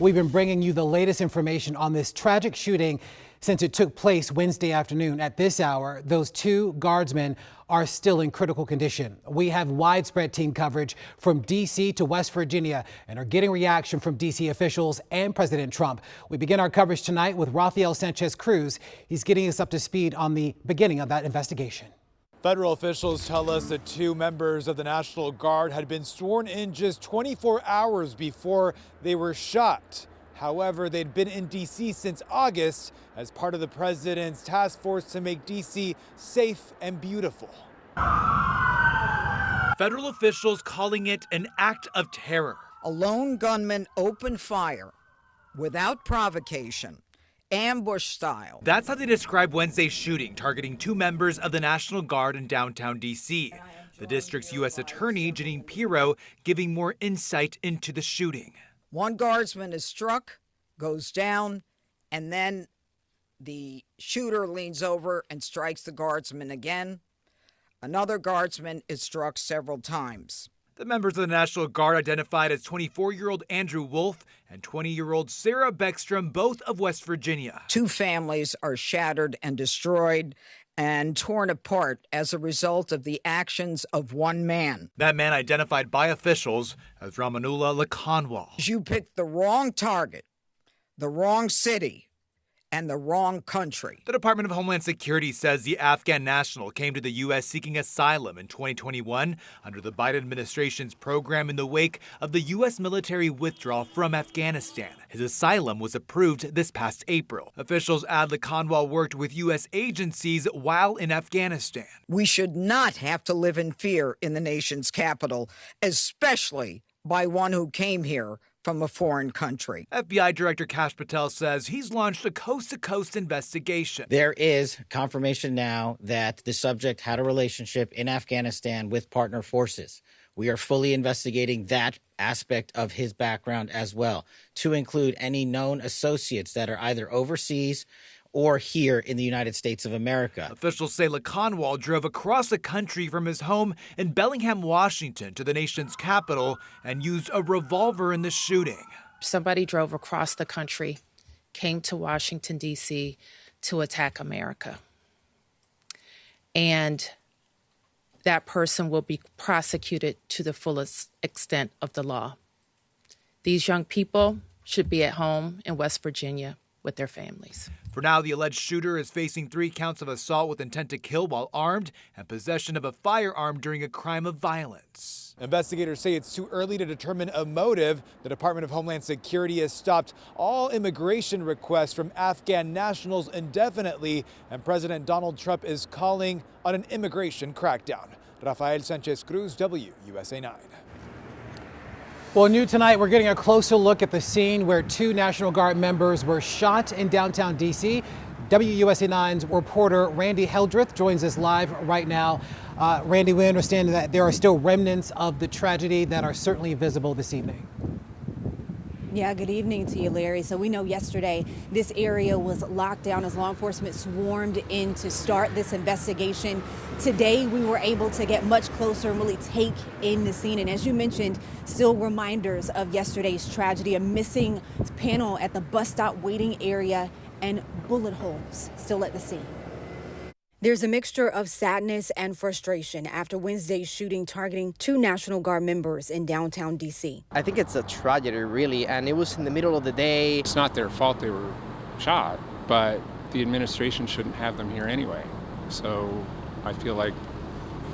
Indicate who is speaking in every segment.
Speaker 1: We've been bringing you the latest information on this tragic shooting since it took place Wednesday afternoon. At this hour, those two guardsmen are still in critical condition. We have widespread team coverage from D.C. to West Virginia and are getting reaction from D.C. officials and President Trump. We begin our coverage tonight with Rafael Sanchez Cruz. He's getting us up to speed on the beginning of that investigation.
Speaker 2: Federal officials tell us that two members of the National Guard had been sworn in just 24 hours before they were shot. However, they'd been in D.C. since August as part of the president's task force to make D.C. safe and beautiful.
Speaker 3: Federal officials calling it an act of terror.
Speaker 4: A lone gunman opened fire without provocation, ambush style.
Speaker 3: That's how they describe Wednesday's shooting, targeting two members of the National Guard in downtown D.C. The district's U.S. Attorney, Janine Pirro, giving more insight into the shooting.
Speaker 4: One guardsman is struck, goes down, and then the shooter leans over and strikes the guardsman again. Another guardsman is struck several times.
Speaker 3: The members of the National Guard identified as 24-year-old Andrew Wolf and 20-year-old Sarah Beckstrom, both of West Virginia.
Speaker 4: Two families are shattered and destroyed and torn apart as a result of the actions of one man.
Speaker 3: That man identified by officials as Ramanullah Lakanwal.
Speaker 4: You picked the wrong target, the wrong city, and the wrong country.
Speaker 3: The Department of Homeland Security says the Afghan national came to the U.S. seeking asylum in 2021 under the Biden administration's program in the wake of the U.S. military withdrawal from Afghanistan. His asylum was approved this past April. Officials add Lakanwal worked with U.S. agencies while in Afghanistan.
Speaker 4: We should not have to live in fear in the nation's capital, especially by one who came here from a foreign country.
Speaker 3: FBI Director Kash Patel says he's launched a coast-to-coast investigation.
Speaker 5: There is confirmation now that the subject had a relationship in Afghanistan with partner forces. We are fully investigating that aspect of his background as well, to include any known associates that are either overseas or here in the United States of America.
Speaker 3: Officials say Lakanwal drove across the country from his home in Bellingham, Washington to the nation's capital and used a revolver in the shooting.
Speaker 6: Somebody drove across the country, came to Washington, D.C. to attack America. And that person will be prosecuted to the fullest extent of the law. These young people should be at home in West Virginia with their families.
Speaker 3: For now, the alleged shooter is facing 3 counts of assault with intent to kill while armed and possession of a firearm during a crime of violence.
Speaker 2: Investigators say it's too early to determine a motive. The Department of Homeland Security has stopped all immigration requests from Afghan nationals indefinitely, and President Donald Trump is calling on an immigration crackdown. Rafael Sanchez Cruz, WUSA 9.
Speaker 1: Well, new tonight, we're getting a closer look at the scene where two National Guard members were shot in downtown D.C. WUSA 9's reporter Randy Heldreth joins us live right now. Randy, we understand that there are still remnants of the tragedy that are certainly visible this evening.
Speaker 7: Yeah, good evening to you, Larry. So we know yesterday this area was locked down as law enforcement swarmed in to start this investigation. Today we were able to get much closer and really take in the scene. And as you mentioned, still reminders of yesterday's tragedy, a missing panel at the bus stop waiting area and bullet holes still at the scene. There's a mixture of sadness and frustration after Wednesday's shooting targeting two National Guard members in downtown D.C.
Speaker 8: I think it's a tragedy, really, and it was in the middle of the day.
Speaker 9: It's not their fault they were shot, but the administration shouldn't have them here anyway. So I feel like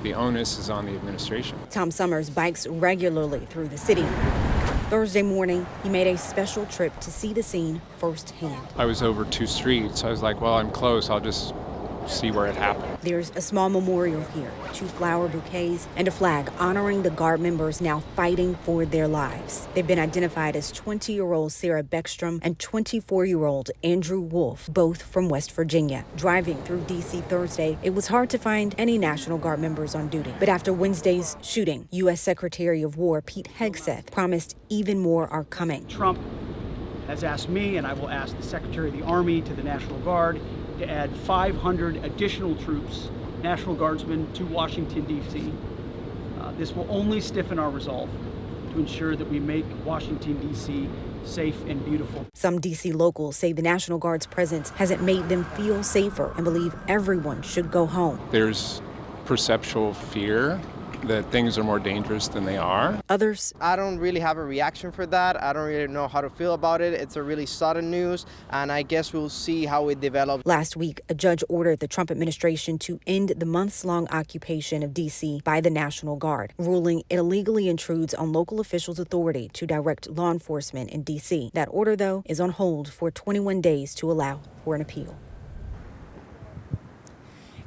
Speaker 9: the onus is on the administration.
Speaker 7: Tom Summers bikes regularly through the city. Thursday morning, he made a special trip to see the scene firsthand.
Speaker 9: I was over 2 streets. I was like, well, I'm close. I'll just see where it happened.
Speaker 7: There's a small memorial here, 2 flower bouquets, and a flag honoring the Guard members now fighting for their lives. They've been identified as 20-year-old Sarah Beckstrom and 24-year-old Andrew Wolf, both from West Virginia. Driving through D.C. Thursday, it was hard to find any National Guard members on duty. But after Wednesday's shooting, U.S. Secretary of War Pete Hegseth promised even more are coming.
Speaker 10: Trump has asked me, and I will ask the Secretary of the Army to the National Guard, to add 500 additional troops, National Guardsmen, to Washington, D.C. This will only stiffen our resolve to ensure that we make Washington, D.C. safe and beautiful.
Speaker 7: Some D.C. locals say the National Guard's presence hasn't made them feel safer and believe everyone should go home.
Speaker 9: There's perceptual fear that things are more dangerous than they are.
Speaker 7: Others,
Speaker 8: I don't really have a reaction for that. I don't really know how to feel about it. It's a really sudden news, and I guess we'll see how it develops.
Speaker 7: last week, a judge ordered the Trump administration to end the months-long occupation of D.C. by the National Guard, ruling it illegally intrudes on local officials' authority to direct law enforcement in D.C. That order, though, is on hold for 21 days to allow for an appeal.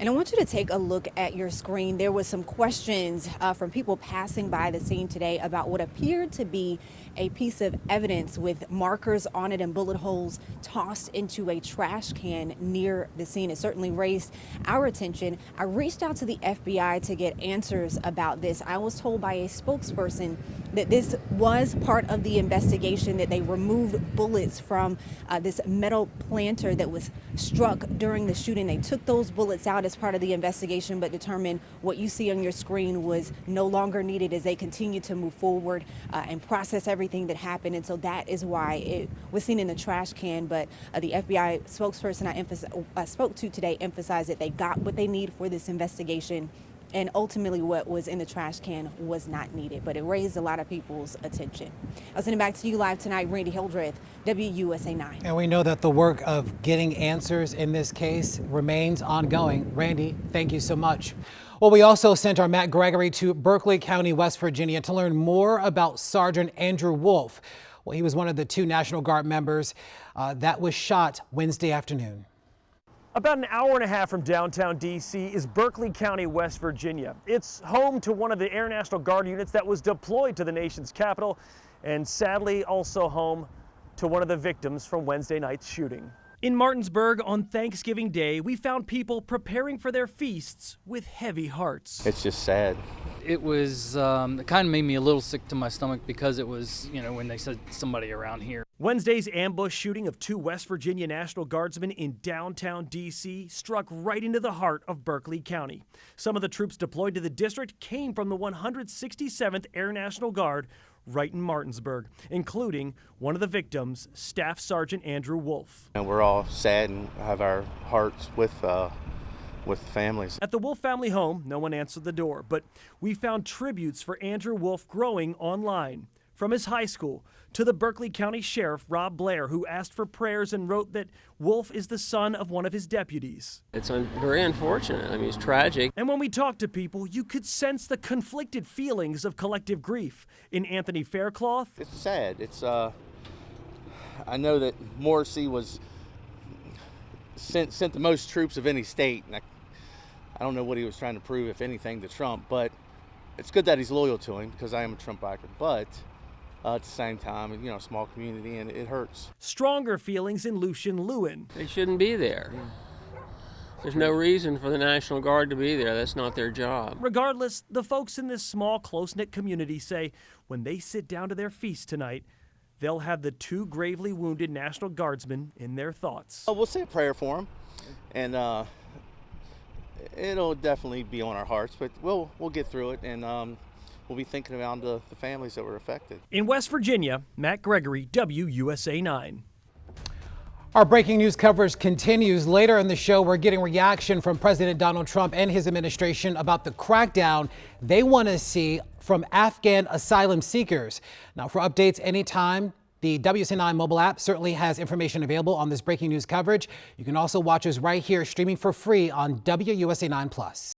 Speaker 7: And I want you to take a look at your screen. There was some questions from people passing by the scene today about what appeared to be a piece of evidence with markers on it and bullet holes tossed into a trash can near the scene. It certainly raised our attention. I reached out to the FBI to get answers about this. I was told by a spokesperson that this was part of the investigation, that they removed bullets from this metal planter that was struck during the shooting. They took those bullets out as part of the investigation, but determined what you see on your screen was no longer needed as they continue to move forward and process everything that happened. And so that is why it was seen in the trash can. But the FBI spokesperson I spoke to today emphasized that they got what they need for this investigation. And ultimately what was in the trash can was not needed, but it raised a lot of people's attention. I'll send it back to you live tonight, Randy Hildreth, WUSA 9.
Speaker 1: And we know that the work of getting answers in this case remains ongoing. Randy, thank you so much. Well, we also sent our Matt Gregory to Berkeley County, West Virginia to learn more about Sergeant Andrew Wolf. Well, he was one of the 2 National Guard members that was shot Wednesday afternoon.
Speaker 11: About an hour and a half from downtown D.C. is Berkeley County, West Virginia. It's home to one of the Air National Guard units that was deployed to the nation's capital, and sadly also home to one of the victims from Wednesday night's shooting. In Martinsburg on Thanksgiving Day, we found people preparing for their feasts with heavy hearts.
Speaker 12: It's just sad.
Speaker 13: It was, it kind of made me a little sick to my stomach because it was, when they said somebody around here.
Speaker 11: Wednesday's ambush shooting of 2 West Virginia National Guardsmen in downtown D.C. struck right into the heart of Berkeley County. Some of the troops deployed to the district came from the 167th Air National Guard right in Martinsburg, including one of the victims, Staff Sergeant Andrew Wolf.
Speaker 12: And we're all sad and have our hearts with families.
Speaker 11: At the Wolf family home, no one answered the door, but we found tributes for Andrew Wolf growing online. From his high school to the Berkeley County Sheriff, Rob Blair, who asked for prayers and wrote that Wolf is the son of one of his deputies.
Speaker 14: It's very unfortunate. I mean, it's tragic.
Speaker 11: And when we talked to people, you could sense the conflicted feelings of collective grief. In Anthony Faircloth,
Speaker 12: it's sad. It's I know that Morrissey was sent the most troops of any state, and I don't know what he was trying to prove, if anything, to Trump, but it's good that he's loyal to him because I am a Trump backer, but at the same time, a small community, and it hurts.
Speaker 11: Stronger feelings in Lucian Lewin.
Speaker 14: They shouldn't be there. There's no reason for the National Guard to be there. That's not their job.
Speaker 11: Regardless, the folks in this small, close-knit community say when they sit down to their feast tonight, they'll have the 2 gravely wounded National Guardsmen in their thoughts.
Speaker 12: We'll say a prayer for them, and it'll definitely be on our hearts, but we'll get through it, and we'll be thinking about the families that were affected.
Speaker 11: In West Virginia, Matt Gregory, WUSA 9.
Speaker 1: Our breaking news coverage continues. Later in the show, we're getting reaction from President Donald Trump and his administration about the crackdown they want to see from Afghan asylum seekers. Now, for updates anytime, the WUSA 9 mobile app certainly has information available on this breaking news coverage. You can also watch us right here streaming for free on WUSA 9 Plus.